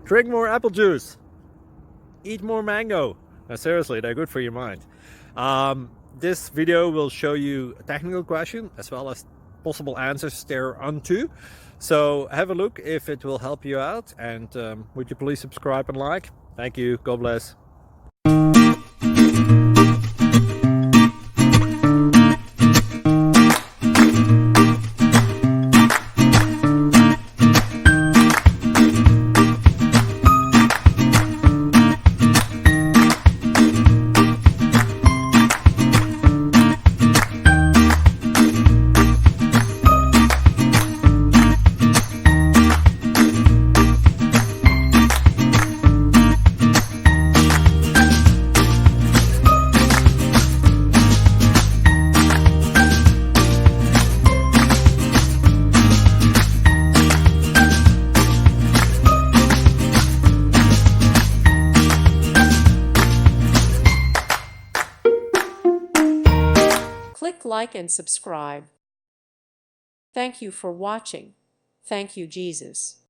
Drink more apple juice. Eat more mango. Now, seriously, they're good for your mind. This video will show you a technical question as well as possible answers thereunto. So have a look if it will help you out, and would you please subscribe and like? Thank you. God bless. Click like and subscribe. Thank you for watching. Thank you, Jesus.